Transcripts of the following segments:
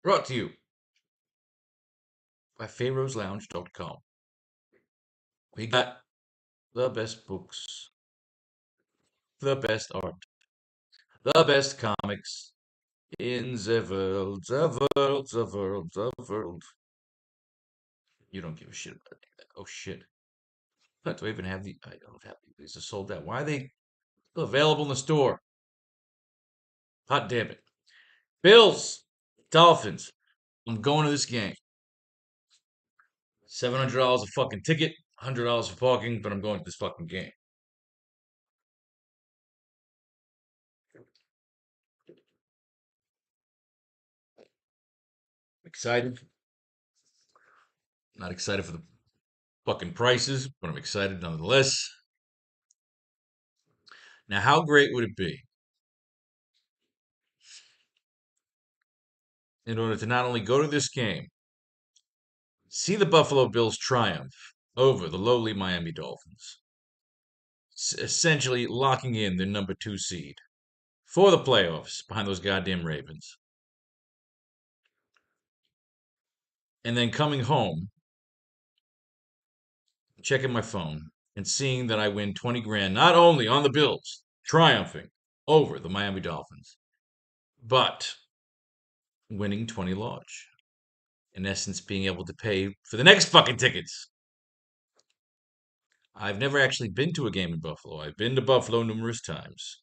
Brought to you by Pharo'sLounge.com. We got the best books, the best art, the best comics in the world, the world, the world, the world. You don't give a shit about that. Oh shit. Do I even have the? I don't have these. Are sold out. Why are they still available in the store? Hot damn it. Bills, Dolphins. I'm going to this game. $700 a fucking ticket, $100 for parking, but I'm going to this fucking game. Excited. Not excited for the fucking prices, but I'm excited nonetheless. Now, how great would it be in order to not only go to this game, see the Buffalo Bills triumph over the lowly Miami Dolphins, essentially locking in the number 2 seed for the playoffs behind those goddamn Ravens, and then coming home, checking my phone, and seeing that I win 20 grand not only on the Bills triumphing over the Miami Dolphins, but winning 20 large. In essence, being able to pay for the next fucking tickets. I've never actually been to a game in Buffalo. I've been to Buffalo numerous times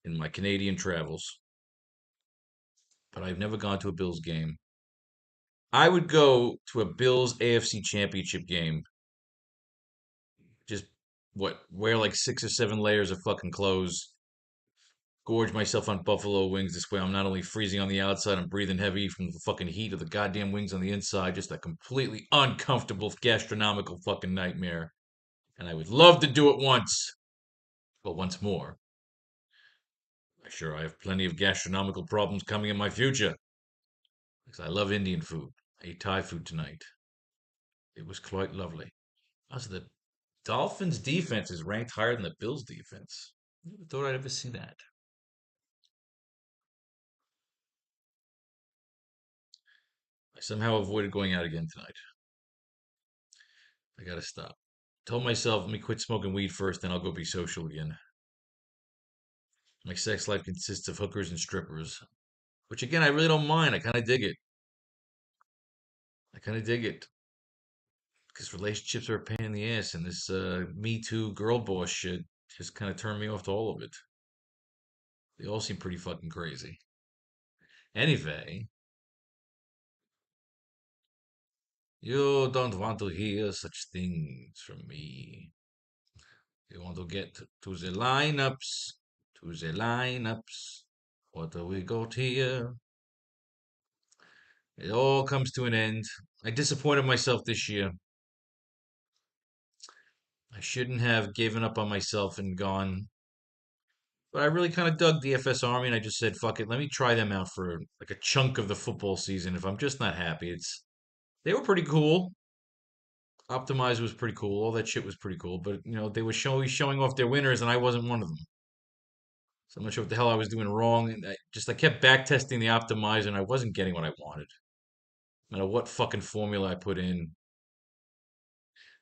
in my Canadian travels, but I've never gone to a Bills game. I would go to a Bills AFC Championship game. Just wear like 6 or 7 layers of fucking clothes, gorge myself on buffalo wings. This way I'm not only freezing on the outside, I'm breathing heavy from the fucking heat of the goddamn wings on the inside. Just a completely uncomfortable gastronomical fucking nightmare. And I would love to do it once. But once more, I'm sure I have plenty of gastronomical problems coming in my future. Because I love Indian food. I ate Thai food tonight. It was quite lovely. Also, the Dolphins defense is ranked higher than the Bills defense. Never thought I'd ever see that. I somehow avoided going out again tonight. I gotta stop. Told myself, let me quit smoking weed first, then I'll go be social again. My sex life consists of hookers and strippers, which again, I really don't mind. I kind of dig it. I kind of dig it because relationships are a pain in the ass, and this Me Too girl boss shit just kind of turned me off to all of it. They all seem pretty fucking crazy. Anyway, you don't want to hear such things from me. You want to get to the lineups, to the lineups. What do we got here? It all comes to an end. I disappointed myself this year. I shouldn't have given up on myself and gone. But I really kind of dug DFS Army and I just said, fuck it, let me try them out for like a chunk of the football season. If I'm just not happy, they were pretty cool. Optimizer was pretty cool. All that shit was pretty cool. But they were showing off their winners and I wasn't one of them. So I'm not sure what the hell I was doing wrong. And I kept back testing the optimizer and I wasn't getting what I wanted. No matter what fucking formula I put in.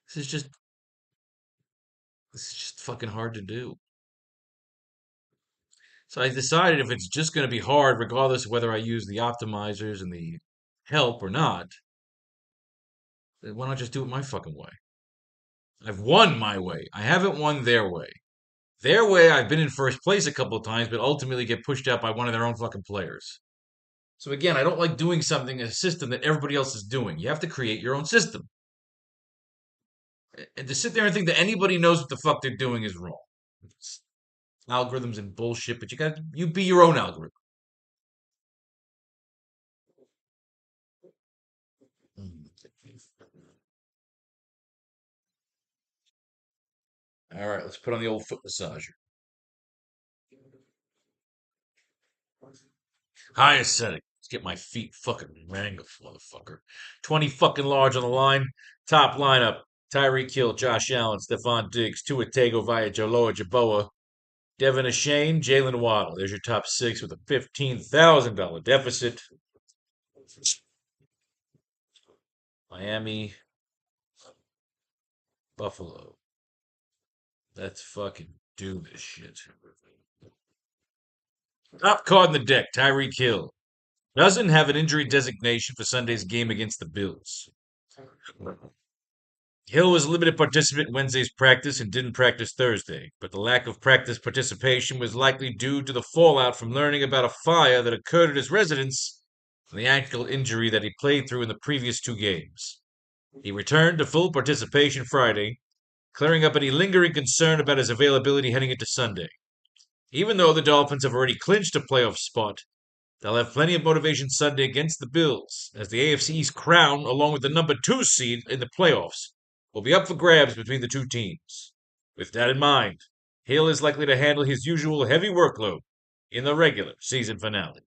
This is just this is just fucking hard to do. So I decided if it's just going to be hard, regardless of whether I use the optimizers and the help or not, then why not just do it my fucking way? I've won my way. I haven't won their way. Their way, I've been in first place a couple of times, but ultimately get pushed out by one of their own fucking players. So again, I don't like doing something, a system that everybody else is doing. You have to create your own system. And to sit there and think that anybody knows what the fuck they're doing is wrong. It's algorithms and bullshit, but you be your own algorithm. All right, let's put on the old foot massager. Highest setting. Let's get my feet fucking mangled, motherfucker. 20 fucking large on the line. Top lineup. Tyreek Hill, Josh Allen, Stephon Diggs, Tua Tagovailoa, Jaloa Jaboa, Devin Ashane, Jalen Waddle. There's your top 6 with a $15,000 deficit. Miami, Buffalo. Let's fucking do this shit. Top card in the deck, Tyreek Hill. Doesn't have an injury designation for Sunday's game against the Bills. Hill was a limited participant in Wednesday's practice and didn't practice Thursday, but the lack of practice participation was likely due to the fallout from learning about a fire that occurred at his residence and the ankle injury that he played through in the previous two games. He returned to full participation Friday, clearing up any lingering concern about his availability heading into Sunday. Even though the Dolphins have already clinched a playoff spot, they'll have plenty of motivation Sunday against the Bills, as the AFC East crown, along with the number 2 seed in the playoffs, will be up for grabs between the two teams. With that in mind, Hill is likely to handle his usual heavy workload in the regular season finale.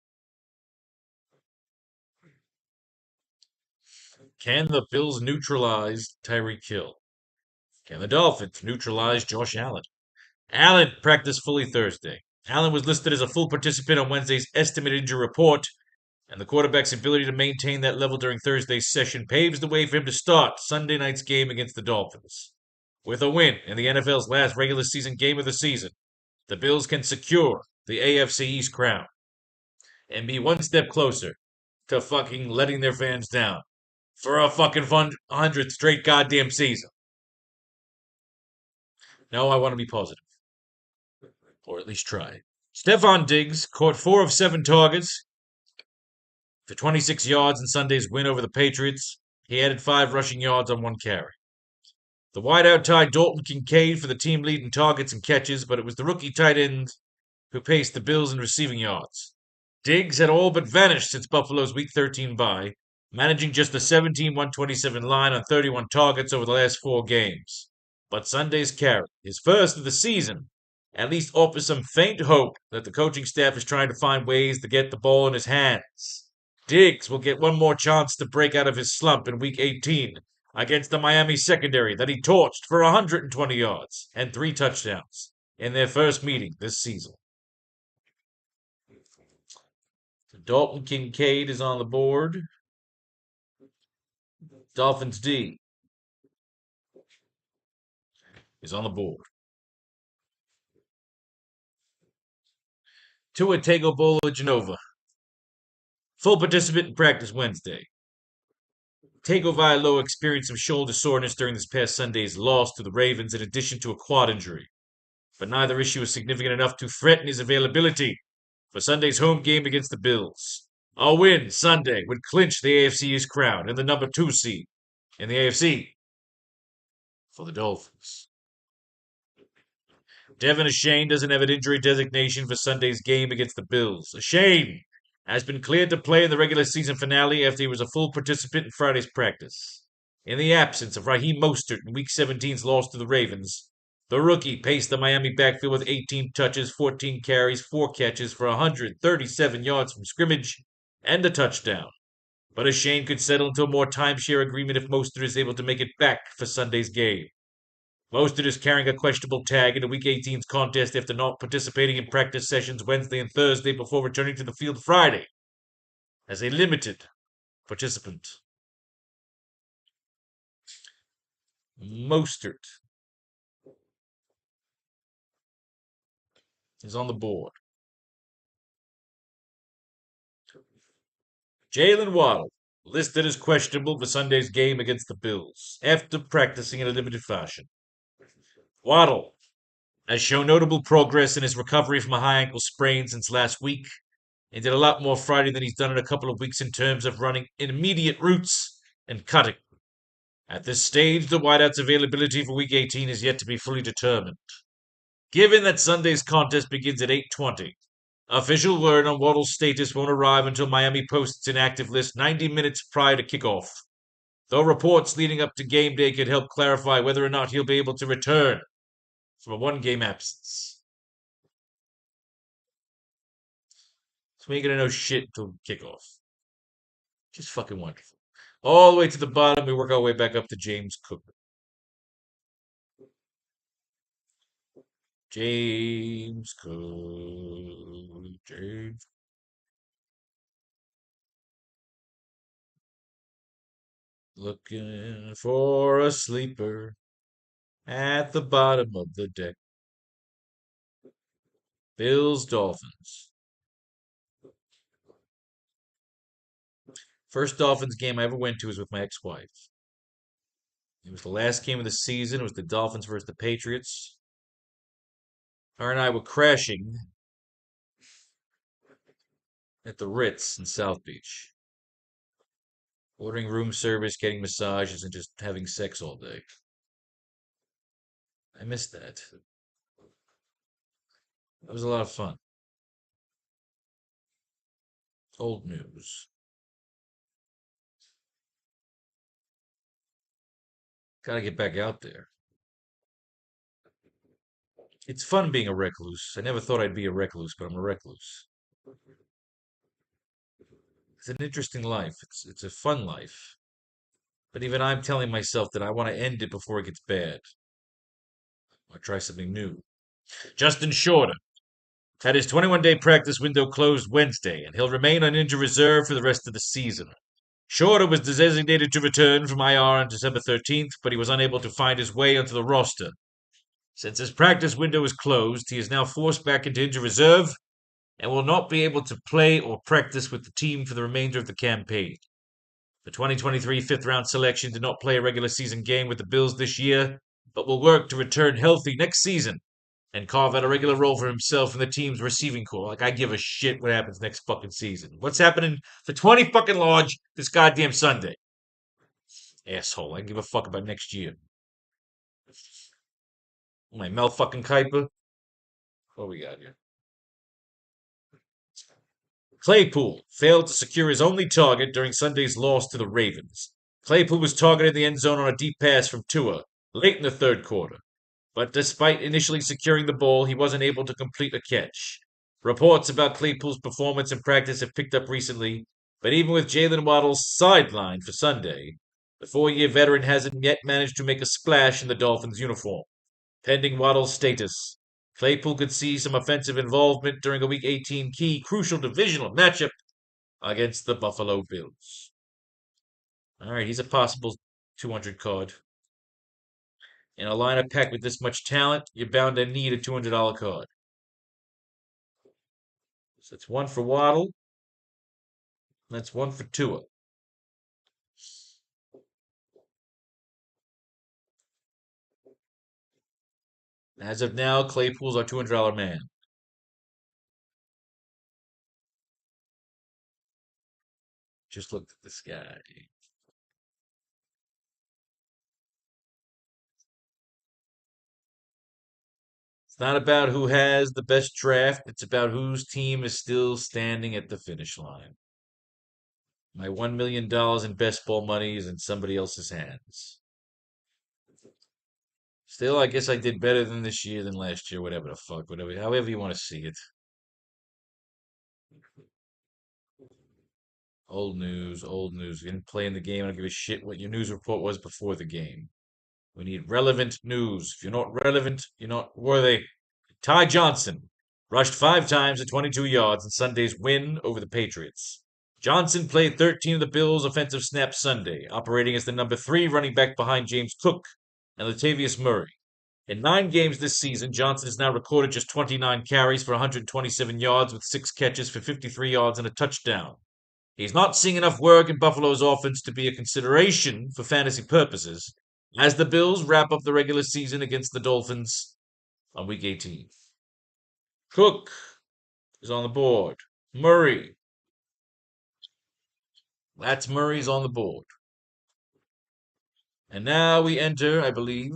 Can the Bills neutralize Tyreek Hill? Can the Dolphins neutralize Josh Allen? Allen practiced fully Thursday. Allen was listed as a full participant on Wednesday's estimated injury report, and the quarterback's ability to maintain that level during Thursday's session paves the way for him to start Sunday night's game against the Dolphins. With a win in the NFL's last regular season game of the season, the Bills can secure the AFC East crown and be one step closer to fucking letting their fans down for a fucking fun 100th straight goddamn season. No, I want to be positive, or at least try. Stephon Diggs caught 4 of 7 targets for 26 yards in Sunday's win over the Patriots. He added 5 rushing yards on 1 carry. The wideout tied Dalton Kincaid for the team lead in targets and catches, but it was the rookie tight end who paced the Bills in receiving yards. Diggs had all but vanished since Buffalo's Week 13 bye, managing just a 17-127 line on 31 targets over the last 4 games. But Sunday's carry, his first of the season, at least offers some faint hope that the coaching staff is trying to find ways to get the ball in his hands. Diggs will get one more chance to break out of his slump in Week 18 against the Miami secondary that he torched for 120 yards and 3 touchdowns in their first meeting this season. Dalton Kincaid is on the board. Dolphins D is on the board. Tua Tagovailoa, full participant in practice Wednesday. Tagovailoa experienced some shoulder soreness during this past Sunday's loss to the Ravens in addition to a quad injury, but neither issue is significant enough to threaten his availability for Sunday's home game against the Bills. A win Sunday would clinch the AFC East crown and the number 2 seed in the AFC for the Dolphins. Devin Achane doesn't have an injury designation for Sunday's game against the Bills. Achane has been cleared to play in the regular season finale after he was a full participant in Friday's practice. In the absence of Raheem Mostert in Week 17's loss to the Ravens, the rookie paced the Miami backfield with 18 touches, 14 carries, 4 catches for 137 yards from scrimmage and a touchdown. But Achane could settle into a more timeshare agreement if Mostert is able to make it back for Sunday's game. Mostert is carrying a questionable tag in the Week 18's contest after not participating in practice sessions Wednesday and Thursday before returning to the field Friday as a limited participant. Mostert is on the board. Jalen Waddle, listed as questionable for Sunday's game against the Bills after practicing in a limited fashion. Waddle has shown notable progress in his recovery from a high ankle sprain since last week and did a lot more Friday than he's done in a couple of weeks in terms of running immediate routes and cutting. At this stage, the wideout's availability for Week 18 is yet to be fully determined. Given that Sunday's contest begins at 8:20, official word on Waddle's status won't arrive until Miami posts an active list 90 minutes prior to kickoff, though reports leading up to game day could help clarify whether or not he'll be able to return from a one-game absence. So we ain't gonna know shit until kickoff. Just fucking wonderful. All the way to the bottom, we work our way back up to James Cook. James Cook. James. Looking for a sleeper at the bottom of the deck. Bills, Dolphins. First Dolphins game I ever went to was with my ex-wife. It was the last game of the season. It was the Dolphins versus the Patriots. Her and I were crashing at the Ritz in South Beach, ordering room service, getting massages, and just having sex all day. I missed that. That was a lot of fun. Old news. Gotta get back out there. It's fun being a recluse. I never thought I'd be a recluse, but I'm a recluse. It's an interesting life. It's a fun life. But even I'm telling myself that I want to end it before it gets bad. Or try something new. Justin Shorter had his 21-day practice window closed Wednesday, and he'll remain on injured reserve for the rest of the season. Shorter was designated to return from IR on December 13th, but he was unable to find his way onto the roster. Since his practice window is closed, he is now forced back into injured reserve and will not be able to play or practice with the team for the remainder of the campaign. The 2023 fifth round selection did not play a regular season game with the Bills this year, but will work to return healthy next season and carve out a regular role for himself in the team's receiving corps. Like, I give a shit what happens next fucking season. What's happening for 20 fucking large this goddamn Sunday? Asshole. I give a fuck about next year. My Mel fucking Kiper. What we got here? Claypool failed to secure his only target during Sunday's loss to the Ravens. Claypool was targeted in the end zone on a deep pass from Tua late in the third quarter, but despite initially securing the ball, he wasn't able to complete a catch. Reports about Claypool's performance in practice have picked up recently, but even with Jalen Waddle sidelined for Sunday, the 4-year veteran hasn't yet managed to make a splash in the Dolphins uniform. Pending Waddle's status, Claypool could see some offensive involvement during a Week 18 key crucial divisional matchup against the Buffalo Bills. All right, he's a possible 200 card. In a lineup pack with this much talent, you're bound to need a $200 card. So that's one for Waddle. That's one for Tua. As of now, Claypool's our $200 man. Just looked at this guy. It's not about who has the best draft. It's about whose team is still standing at the finish line. My $1 million in best ball money is in somebody else's hands. Still, I guess I did better than this year than last year, whatever the fuck, whatever, however you want to see it. Old news, old news. You didn't play in the game. I don't give a shit what your news report was before the game. We need relevant news. If you're not relevant, you're not worthy. Ty Johnson rushed 5 times at 22 yards in Sunday's win over the Patriots. Johnson played 13 of the Bills' offensive snaps Sunday, operating as the number 3 running back behind James Cook and Latavius Murray. In 9 games this season, Johnson has now recorded just 29 carries for 127 yards with 6 catches for 53 yards and a touchdown. He's not seeing enough work in Buffalo's offense to be a consideration for fantasy purposes as the Bills wrap up the regular season against the Dolphins on Week 18. Cook is on the board. Murray. That's Murray's on the board. And now we enter, I believe,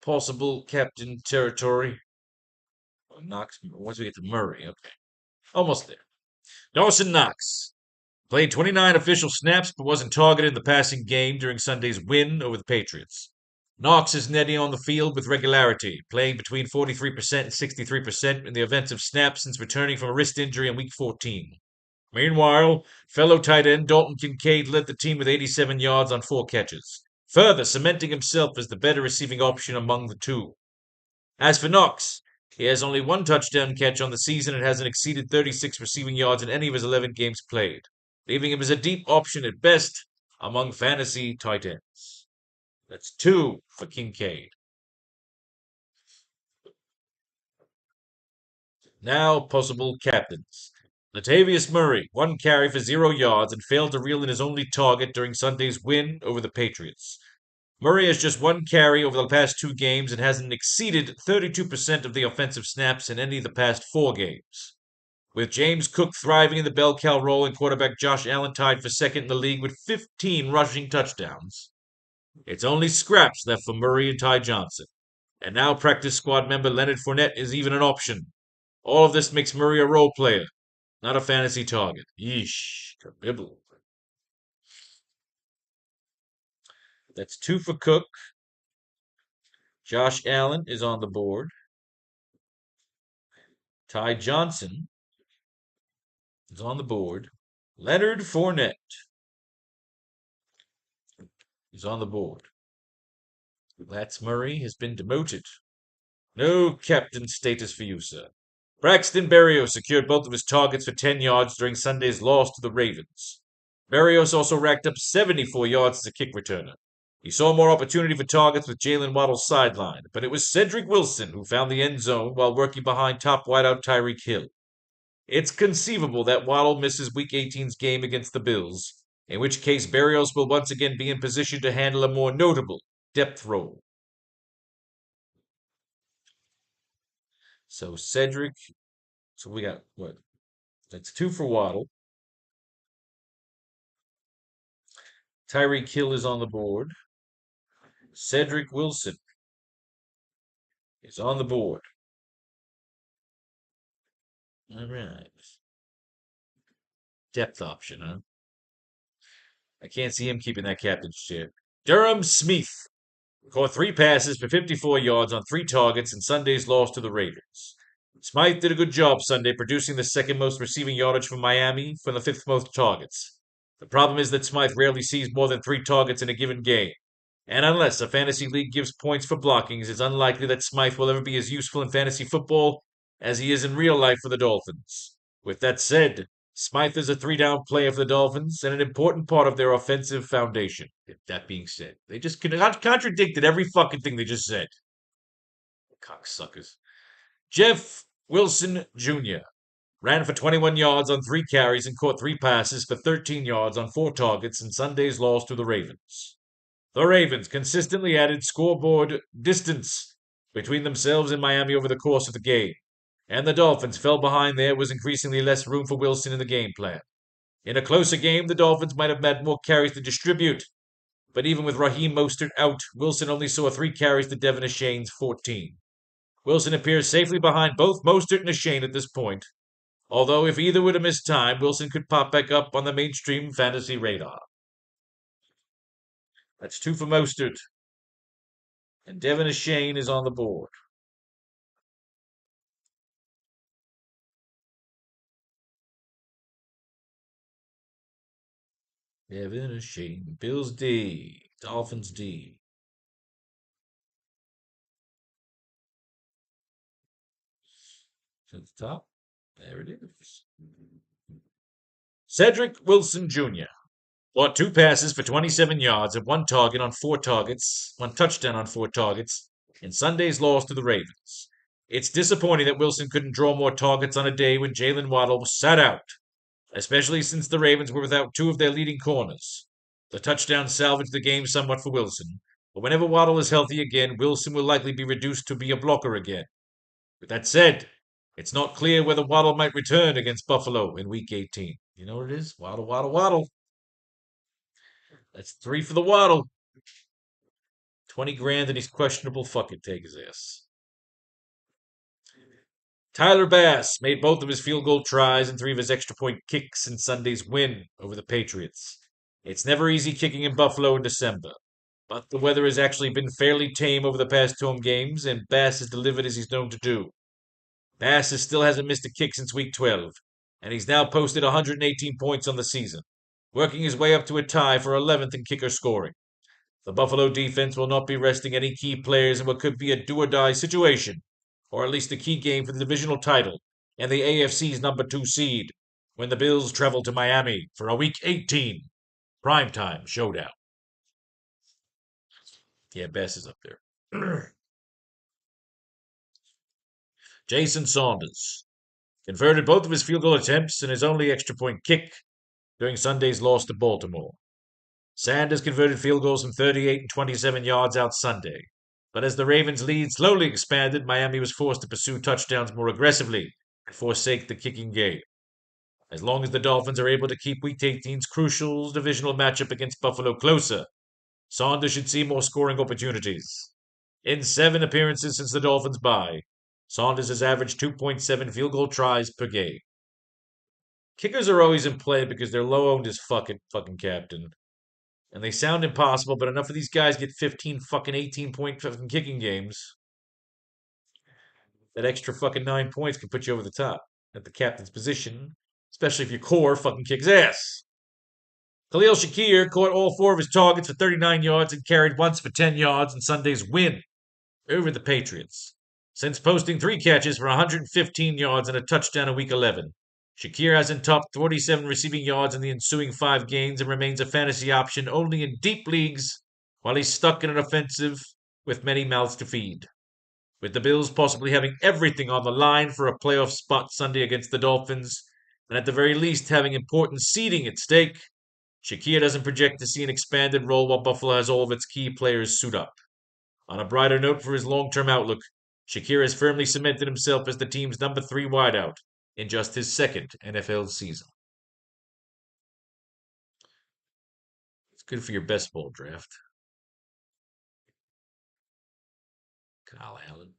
possible captain territory. Knox, once we get to Murray, okay. Almost there. Dawson Knox played 29 official snaps but wasn't targeted in the passing game during Sunday's win over the Patriots. Knox is netting on the field with regularity, playing between 43% and 63% in the offensive snaps since returning from a wrist injury in Week 14. Meanwhile, fellow tight end Dalton Kincaid led the team with 87 yards on 4 catches, further cementing himself as the better receiving option among the two. As for Knox, He has only one touchdown catch on the season and hasn't exceeded 36 receiving yards in any of his 11 games played, leaving him as a deep option at best among fantasy tight ends. That's 2 for Kincaid. Now, possible captains. Latavius Murray, 1 carry for 0 yards and failed to reel in his only target during Sunday's win over the Patriots. Murray has just 1 carry over the past 2 games and hasn't exceeded 32% of the offensive snaps in any of the past 4 games. With James Cook thriving in the bell cow role and quarterback Josh Allen tied for second in the league with 15 rushing touchdowns, it's only scraps left for Murray and Ty Johnson. And now practice squad member Leonard Fournette is even an option. All of this makes Murray a role player, not a fantasy target. Yeesh, kabibble. That's 2 for Cook. Josh Allen is on the board. Ty Johnson is on the board. Leonard Fournette is on the board. Lats Murray has been demoted. No captain status for you, sir. Braxton Berrios secured both of his targets for 10 yards during Sunday's loss to the Ravens. Berrios also racked up 74 yards as a kick returner. He saw more opportunity for targets with Jalen Waddle sidelined, but it was Cedric Wilson who found the end zone while working behind top wideout Tyreek Hill. It's conceivable that Waddle misses Week 18's game against the Bills, in which case Berrios will once again be in position to handle a more notable depth role. So Cedric, so we got what? That's 2 for Waddle. Tyreek Hill is on the board. Cedric Wilson is on the board. All right. Depth option, huh? I can't see him keeping that captain's chair. Durham Smith caught 3 passes for 54 yards on 3 targets in Sunday's loss to the Ravens. Smythe did a good job Sunday, producing the second most receiving yardage for Miami from the 5th most targets. The problem is that Smythe rarely sees more than 3 targets in a given game. And unless a fantasy league gives points for blockings, it's unlikely that Smythe will ever be as useful in fantasy football as he is in real life for the Dolphins. With that said, Smythe is a 3-down player for the Dolphins and an important part of their offensive foundation. That being said, they just contradicted every fucking thing they just said. Cocksuckers. Jeff Wilson Jr. ran for 21 yards on 3 carries and caught 3 passes for 13 yards on 4 targets in Sunday's loss to the Ravens. The Ravens consistently added scoreboard distance between themselves and Miami over the course of the game, and the Dolphins fell behind. There was increasingly less room for Wilson in the game plan. In a closer game, the Dolphins might have had more carries to distribute, but even with Raheem Mostert out, Wilson only saw 3 carries to Devin Ashane's 14. Wilson appears safely behind both Mostert and Ashane at this point, although if either were to miss time, Wilson could pop back up on the mainstream fantasy radar. That's 2 for Mostert. And Devin Ashane is on the board. Devin Ashane. Bills D. Dolphins D. To the top. There it is. Cedric Wilson Jr. caught 2 passes for 27 yards and 1 target on 4 targets, 1 touchdown on 4 targets in Sunday's loss to the Ravens. It's disappointing that Wilson couldn't draw more targets on a day when Jalen Waddle was sat out, especially since the Ravens were without 2 of their leading corners. The touchdown salvaged the game somewhat for Wilson, but whenever Waddle is healthy again, Wilson will likely be reduced to be a blocker again. With that said, it's not clear whether Waddle might return against Buffalo in Week 18. You know what it is? Waddle, Waddle, Waddle. That's 3 for the Waddle. 20 grand and he's questionable. Fuck it, take his ass. Tyler Bass made both of his field goal tries and 3 of his extra point kicks in Sunday's win over the Patriots. It's never easy kicking in Buffalo in December, but the weather has actually been fairly tame over the past 2 home games, and Bass has delivered as he's known to do. Bass still hasn't missed a kick since Week 12, and he's now posted 118 points on the season, working his way up to a tie for 11th in kicker scoring. The Buffalo defense will not be resting any key players in what could be a do-or-die situation or at least a key game for the divisional title and the AFC's number 2 seed, when the Bills travel to Miami for a Week 18 primetime showdown. Yeah, Bess is up there. Jason Saunders converted both of his field goal attempts and his only extra point kick during Sunday's loss to Baltimore. Sanders converted field goals from 38 and 27 yards out Sunday. But as the Ravens' lead slowly expanded, Miami was forced to pursue touchdowns more aggressively and forsake the kicking game. As long as the Dolphins are able to keep Week 18's crucial divisional matchup against Buffalo closer, Saunders should see more scoring opportunities. In 7 appearances since the Dolphins' bye, Saunders has averaged 2.7 field goal tries per game. Kickers are always in play because they're low-owned as fucking captain. And they sound impossible, but enough of these guys get 15 fucking 18-point fucking kicking games. That extra fucking 9 points can put you over the top at the captain's position, especially if your core fucking kicks ass. Khalil Shakir caught all 4 of his targets for 39 yards and carried once for 10 yards in Sunday's win over the Patriots. Since posting 3 catches for 115 yards and a touchdown in Week 11, Shakir hasn't topped 47 receiving yards in the ensuing 5 games and remains a fantasy option only in deep leagues while he's stuck in an offensive with many mouths to feed. With the Bills possibly having everything on the line for a playoff spot Sunday against the Dolphins, and at the very least having important seeding at stake, Shakir doesn't project to see an expanded role while Buffalo has all of its key players suit up. On a brighter note for his long-term outlook, Shakir has firmly cemented himself as the team's number 3 wideout in just his 2nd NFL season. It's good for your best ball draft. Kyle Allen.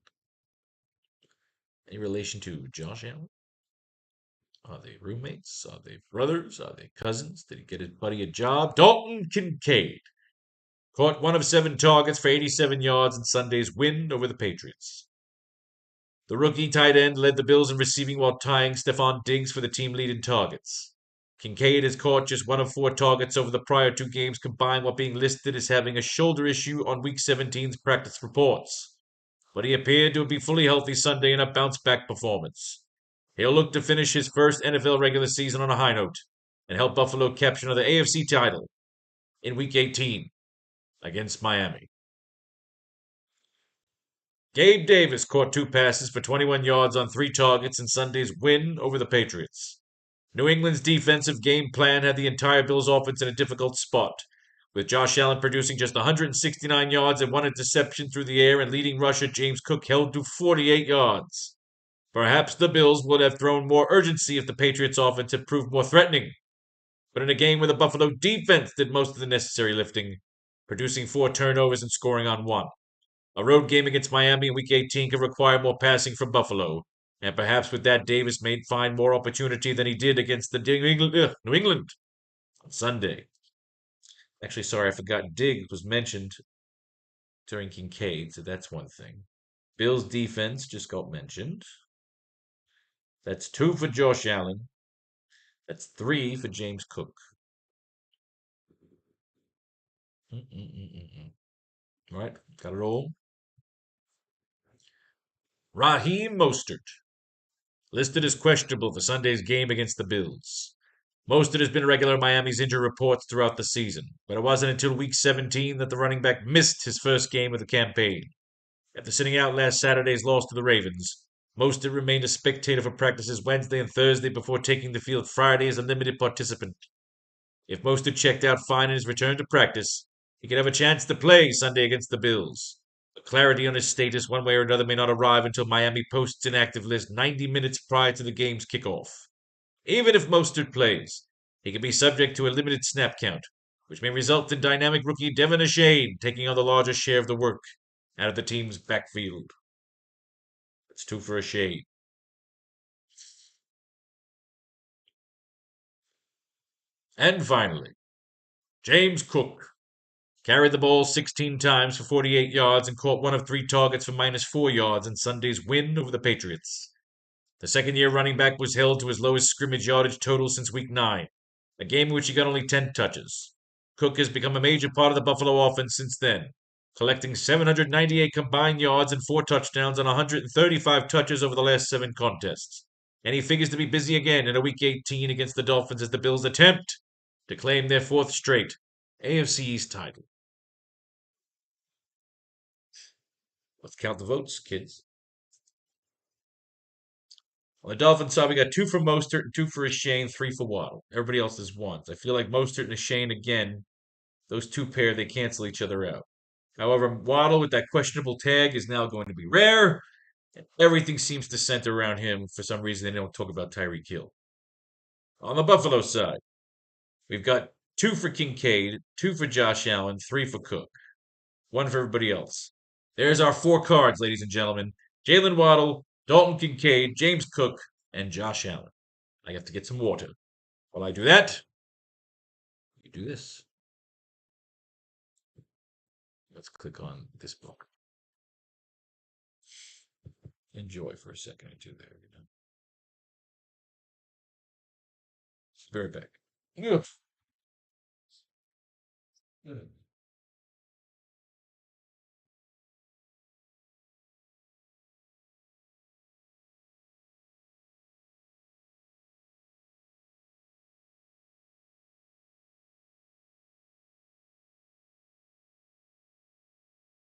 Any relation to Josh Allen? Are they roommates? Are they brothers? Are they cousins? Did he get his buddy a job? Dalton Kincaid caught 1 of 7 targets for 87 yards in Sunday's win over the Patriots. The rookie tight end led the Bills in receiving while tying Stephon Diggs for the team lead in targets. Kincaid has caught just 1 of 4 targets over the prior 2 games combined while being listed as having a shoulder issue on Week 17's practice reports. But he appeared to be fully healthy Sunday in a bounce-back performance. He'll look to finish his first NFL regular season on a high note and help Buffalo capture another AFC title in Week 18 against Miami. Gabe Davis caught 2 passes for 21 yards on 3 targets in Sunday's win over the Patriots. New England's defensive game plan had the entire Bills offense in a difficult spot, with Josh Allen producing just 169 yards and 1 interception through the air and leading rusher James Cook held to 48 yards. Perhaps the Bills would have thrown more urgency if the Patriots' offense had proved more threatening. But in a game where the Buffalo defense did most of the necessary lifting, producing 4 turnovers and scoring on 1. A road game against Miami in Week 18 could require more passing from Buffalo, and perhaps with that Davis may find more opportunity than he did against the New England on Sunday. Actually, sorry, I forgot Diggs was mentioned during Kincaid, so that's one thing. Bills defense just got mentioned. That's 2 for Josh Allen. That's 3 for James Cook. All right, got it all. Raheem Mostert, listed as questionable for Sunday's game against the Bills. Mostert has been a regular in Miami's injury reports throughout the season, but it wasn't until Week 17 that the running back missed his first game of the campaign. After sitting out last Saturday's loss to the Ravens, Mostert remained a spectator for practices Wednesday and Thursday before taking the field Friday as a limited participant. If Mostert checked out fine in his return to practice, he could have a chance to play Sunday against the Bills. But clarity on his status one way or another may not arrive until Miami posts an active list 90 minutes prior to the game's kickoff. Even if Mostert plays, he can be subject to a limited snap count, which may result in dynamic rookie Devin Achane taking on the largest share of the work out of the team's backfield. That's 2 for Achane. And finally, James Cook carried the ball 16 times for 48 yards and caught 1 of 3 targets for -4 yards in Sunday's win over the Patriots. The second-year running back was held to his lowest scrimmage yardage total since Week 9, a game in which he got only 10 touches. Cook has become a major part of the Buffalo offense since then, collecting 798 combined yards and 4 touchdowns on 135 touches over the last 7 contests. And he figures to be busy again in a Week 18 against the Dolphins as the Bills attempt to claim their 4th straight AFC East title. Let's count the votes, kids. On the Dolphins side, we got 2 for Mostert and 2 for Shane, 3 for Waddle. Everybody else is 1s. I feel like Mostert and Shane, again, those 2 pair, they cancel each other out. However, Waddle with that questionable tag is now going to be rare. Everything seems to center around him. For some reason, they don't talk about Tyreek Hill. On the Buffalo side, we've got 2 for Kincaid, 2 for Josh Allen, 3 for Cook, 1 for everybody else. There's our 4 cards, ladies and gentlemen. Jalen Waddle, Dalton Kincaid, James Cook, and Josh Allen. I have to get some water. While I do that, you do this. Let's click on this book. Enjoy for a second or two there. Be right back. Ugh.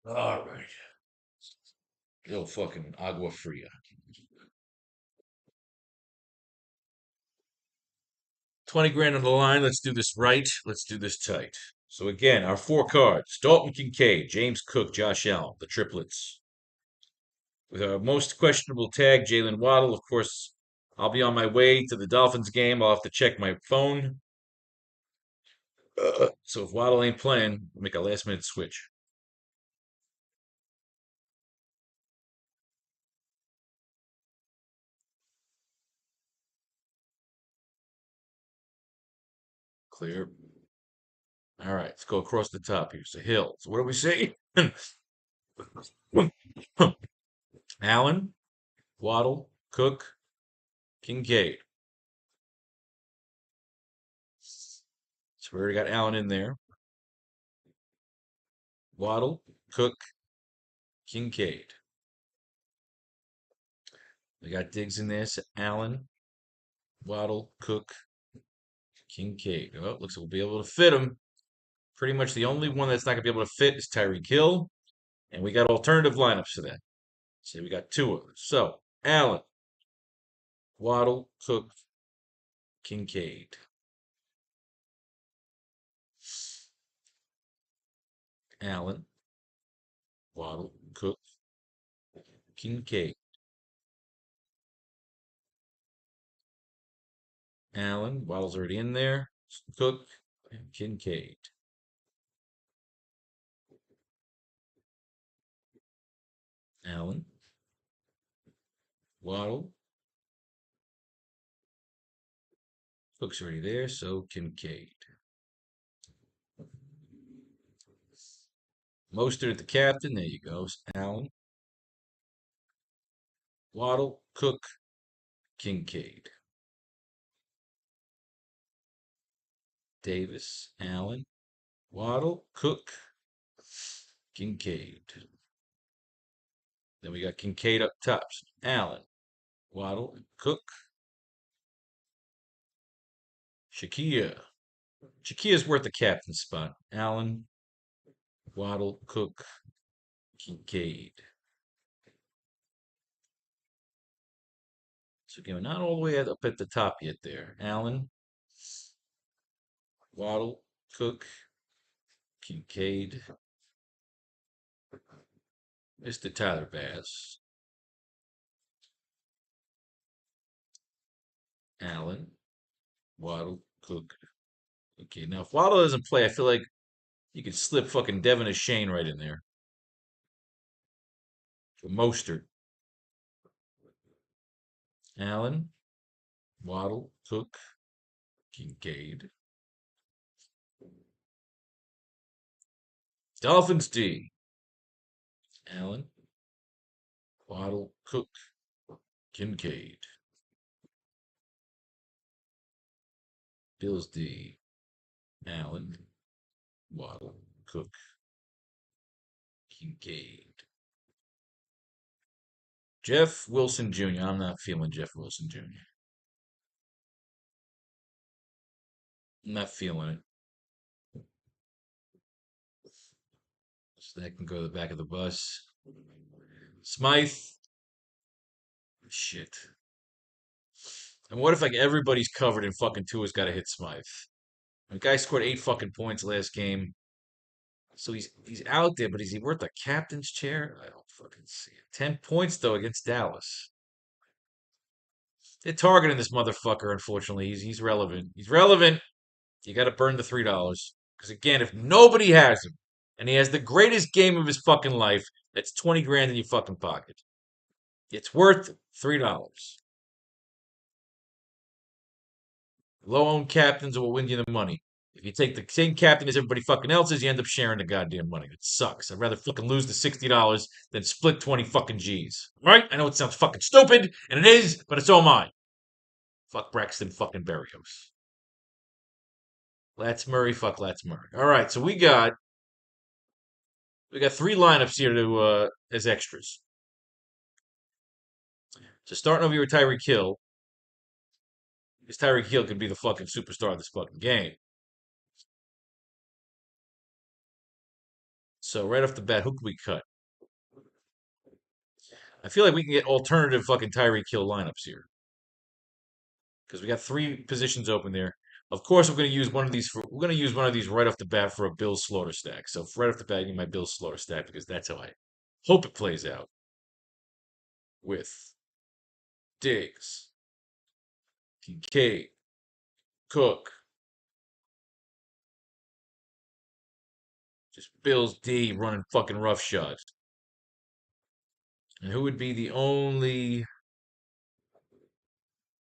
All right. Little fucking agua fria. 20 grand on the line. Let's do this right. Let's do this tight. So again, our 4 cards. Dalton Kincaid, James Cook, Josh Allen, the triplets. With our most questionable tag, Jalen Waddle. Of course, I'll be on my way to the Dolphins game. I'll have to check my phone. So if Waddle ain't playing, we'll make a last minute switch. Clear. All right, let's go across the top here. So Hill. So what do we say? Allen, Waddle, Cook, Kincaid. So we already got Allen in there. Waddle, Cook, Kincaid. We got Diggs in there. So Allen, Waddle, Cook, Kincaid. Oh, looks like we'll be able to fit him. Pretty much the only one that's not going to be able to fit is Tyreek Hill. And we got alternative lineups for that. See, we got 2 of them. So Allen, Waddle, Cook, Kincaid. Allen, Waddle, Cook, Kincaid. Allen, Waddle's already in there. Cook, and Kincaid. Allen, Waddle. Cook's already there, so Kincaid. Mostert at the captain. There you go. Allen, Waddle, Cook, Kincaid. Davis, Allen, Waddle, Cook, Kincaid. Then we got Kincaid up top. Allen, Waddle, Cook, Shakia. Shakia's worth the captain spot. Allen, Waddle, Cook, Kincaid. So again, we're not all the way up at the top yet there. Allen, Waddle, Cook, Kincaid. Mr. Tyler Bass. Allen, Waddle, Cook. Okay, now if Waddle doesn't play, I feel like you could slip fucking Devin or Shane right in there. For Mostert. Allen, Waddle, Cook, Kincaid. Dolphins D. Allen, Waddle, Cook, Kincaid. Bills D. Allen, Waddle, Cook, Kincaid. Jeff Wilson Jr. I'm not feeling Jeff Wilson Jr. I'm not feeling it. So that can go to the back of the bus. Smythe. Shit. And what if like everybody's covered and fucking Tua's got to hit Smythe? The guy scored 8 fucking points last game. So he's out there, but is he worth a captain's chair? I don't fucking see it. 10 points though against Dallas. They're targeting this motherfucker. Unfortunately, he's relevant. He's relevant. You got to burn the $3 because again, if nobody has him and he has the greatest game of his fucking life, that's 20 grand in your fucking pocket. It's worth $3. Low-owned captains will win you the money. If you take the same captain as everybody fucking else is, you end up sharing the goddamn money. It sucks. I'd rather fucking lose the $60 than split 20 fucking G's. Right? I know it sounds fucking stupid, and it is, but it's all mine. Fuck Braxton fucking Berrios. Lats Murray, fuck Lats Murray. All right, so we got 3 lineups here to as extras. So starting over here with Tyreek Hill, because Tyreek Hill could be the fucking superstar of this fucking game. So right off the bat, who can we cut? I feel like we can get alternative fucking Tyreek Hill lineups here because we got 3 positions open there. Of course, we're going to use one of these. We're going to use one of these right off the bat for a Bill Slaughter stack. So right off the bat, I need my Bill Slaughter stack because that's how I hope it plays out. With Diggs, Kincaid, Cook, just Bills D running fucking roughshod. And who would be the only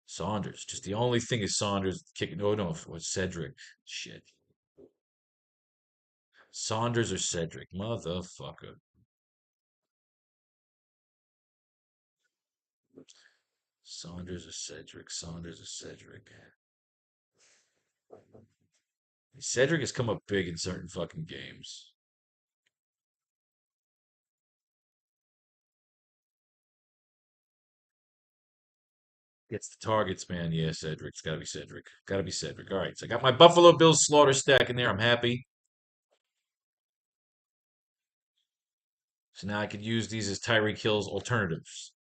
Saunders? Just the only thing is Saunders kicking. Oh no, it was Cedric. Shit. Saunders or Cedric, motherfucker. Saunders or Cedric, Saunders or Cedric. Cedric has come up big in certain fucking games. Gets the targets, man. Yeah, Cedric's got to be Cedric. Got to be Cedric. All right, so I got my Buffalo Bills slaughter stack in there. I'm happy. So now I could use these as Tyreek Hill's alternatives.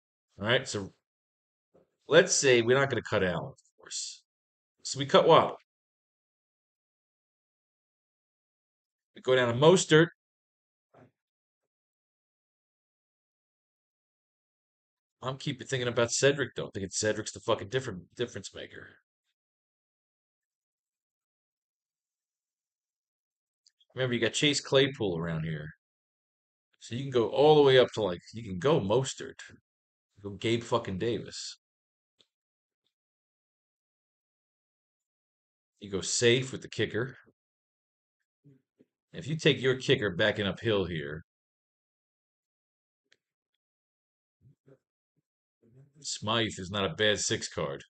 All right, so let's say we're not going to cut Allen, of course. So we cut Waddle. We go down to Mostert. I'm keeping thinking about Cedric though. Thinking Cedric's the fucking difference maker. Remember, you got Chase Claypool around here, so you can go all the way up to like you can go Mostert, go Gabe fucking Davis. You go safe with the kicker. If you take your kicker backing uphill here, Smythe is not a bad 6 card.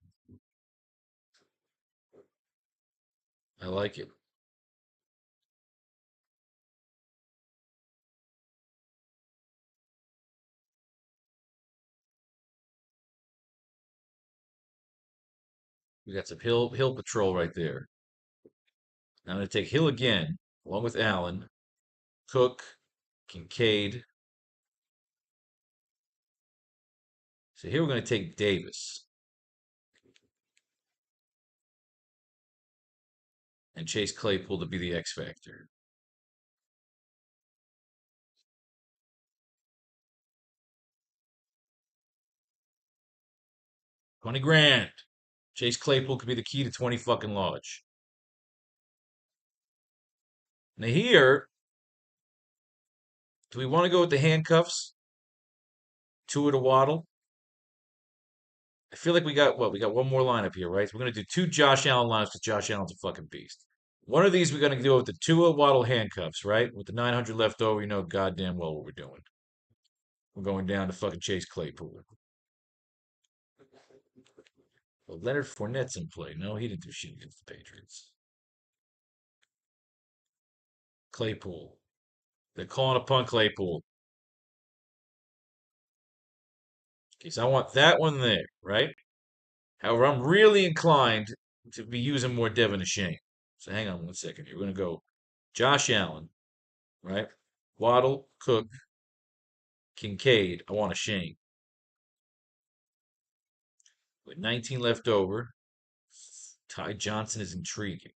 I like it. We got some hill patrol right there. Now I'm going to take Hill again, along with Allen, Cook, Kincaid. So here we're going to take Davis and Chase Claypool to be the X factor. 20 grand. Chase Claypool could be the key to 20 fucking large. Now here, do we want to go with the handcuffs? Two to Waddle? I feel like we got what? We got one more lineup here, right? So we're going to do 2 Josh Allen lineups because Josh Allen's a fucking beast. One of these we're going to do with the Tua Waddle handcuffs, right? With the 900 left over, you know goddamn well what we're doing. We're going down to fucking Chase Claypool. Well, Leonard Fournette's in play. No, he didn't do shit against the Patriots. Claypool. They're calling upon Claypool. Okay, so I want that one there, right? However, I'm really inclined to be using more Devin and Shane. So hang on one second here. We're going to go Josh Allen, right? Waddle, Cook, Kincaid. I want a Shane. With 19 left over, Ty Johnson is intriguing.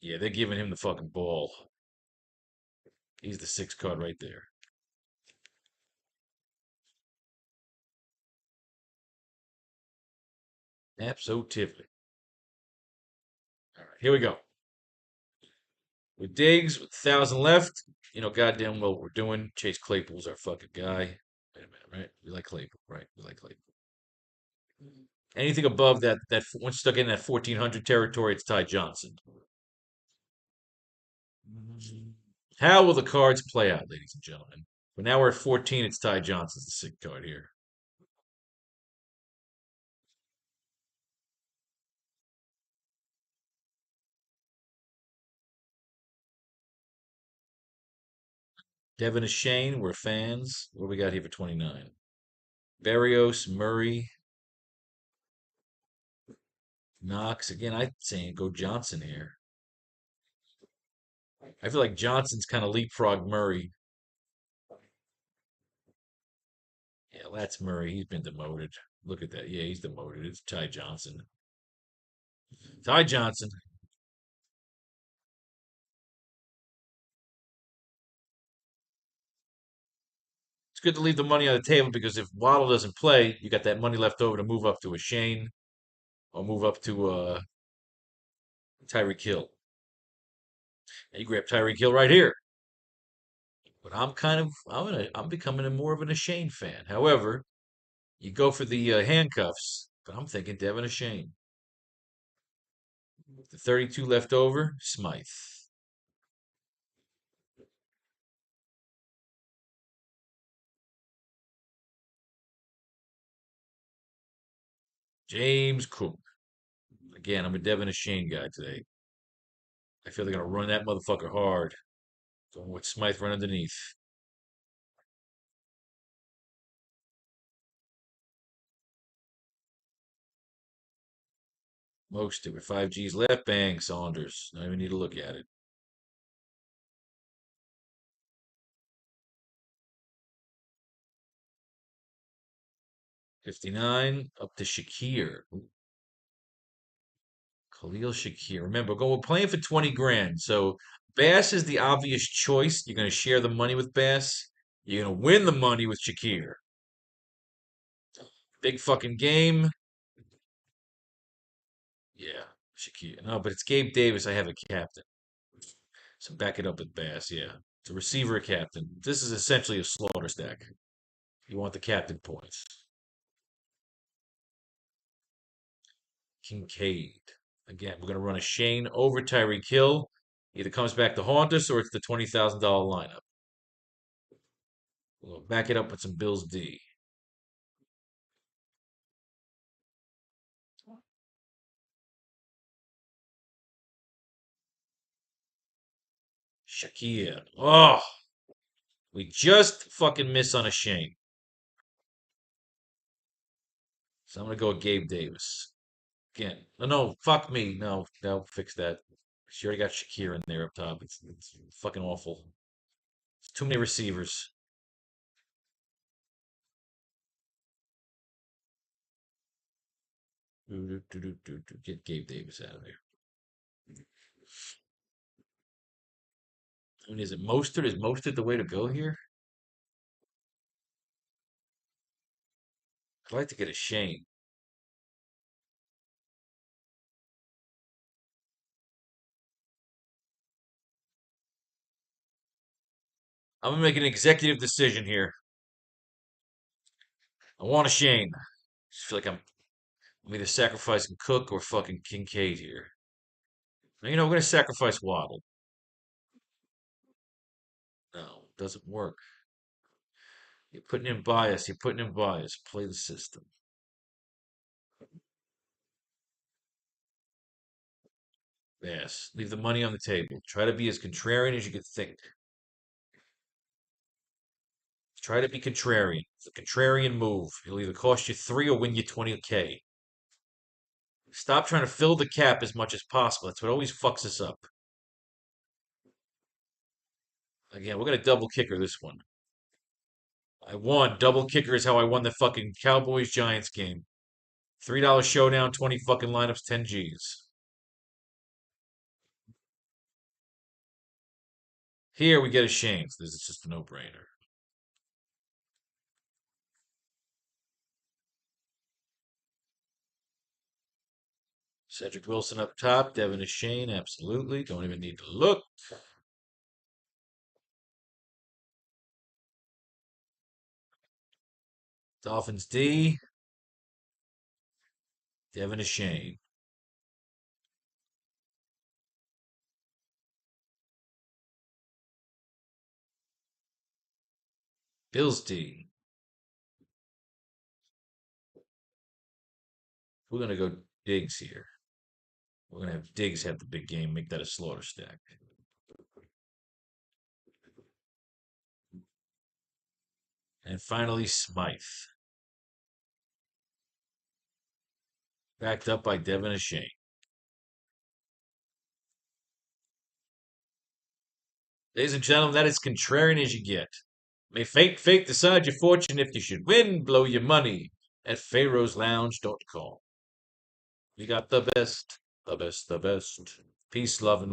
Yeah, they're giving him the fucking ball. He's the six card right there. Absolutely. All right, here we go. With Diggs, with 1,000 left, you know goddamn well what we're doing. Chase Claypool's our fucking guy. Wait a minute, right? We like Claypool, right? We like Claypool. Anything above that once stuck in that 1,400 territory, it's Ty Johnson. How will the cards play out, ladies and gentlemen? But now we're at 14. It's Ty Johnson's the sick card here. Devin and Shane, we're fans. What do we got here for 29? Barrios, Murray, Knox. Again, I'm saying go Johnson here. I feel like Johnson's kind of leapfrog Murray. Yeah, that's Murray. He's been demoted. Look at that. Yeah, he's demoted. It's Ty Johnson. Ty Johnson. It's good to leave the money on the table because if Waddle doesn't play, you got that money left over to move up to a Shane or move up to Tyreek Hill. And you grab Tyreek Hill right here. But I'm becoming more of an Shane fan. However, you go for the handcuffs, but I'm thinking Devin Shane. The 32 left over, Smythe. James Cook. Again, I'm a Devin Shane guy today. I feel they're gonna run that motherfucker hard. Going with Smythe run underneath. Most of it. 5G's left, bang, Saunders. Don't even need to look at it. 59, up to Shakir. Khalil Shakir. Remember, we're playing for 20 grand. So Bass is the obvious choice. You're going to share the money with Bass. You're going to win the money with Shakir. Big fucking game. Yeah, Shakir. No, but it's Gabe Davis. I have a captain. So back it up with Bass. Yeah. It's a receiver, a captain. This is essentially a slaughter stack. You want the captain points. Kincaid. Again, we're going to run a Shane over Tyreek Hill. Either comes back to haunt us or it's the $20,000 lineup. We'll back it up with some Bills D. Shakir. Oh, we just fucking miss on a Shane. So I'm going to go with Gabe Davis. Again, no, fuck me. No, no, fix that. She already got Shakir in there up top. It's fucking awful. It's too many receivers. Get Gabe Davis out of there. I mean, is it Mostert? Is Mostert the way to go here? I'd like to get a Shane. I'm gonna make an executive decision here. I want a Shane. I just feel like I'm either sacrificing Cook or fucking Kincaid here. Now, we're gonna sacrifice Waddle. No, it doesn't work. You're putting in bias. You're putting in bias. Play the system. Yes. Leave the money on the table. Try to be as contrarian as you could think. Try to be contrarian. It's a contrarian move. It'll either cost you 3 or win you 20K. Stop trying to fill the cap as much as possible. That's what always fucks us up. Again, we're going to double kicker this one. I won. Double kicker is how I won the fucking Cowboys Giants game. $3 showdown, 20 fucking lineups, 10 G's. Here we get a Shane. So this is just a no-brainer. Cedric Wilson up top. Devin is Shane. Absolutely. Don't even need to look. Dolphins D. Devin is Shane. Bills D. We're going to go Diggs here. We're going to have Diggs have the big game, make that a slaughter stack. And finally, Smythe. Backed up by Devin and Shane. Ladies and gentlemen, that is contrarian as you get. May fate decide your fortune if you should win, blow your money at pharaohslounge.com. We got the best, the best, the best. Peace, love, and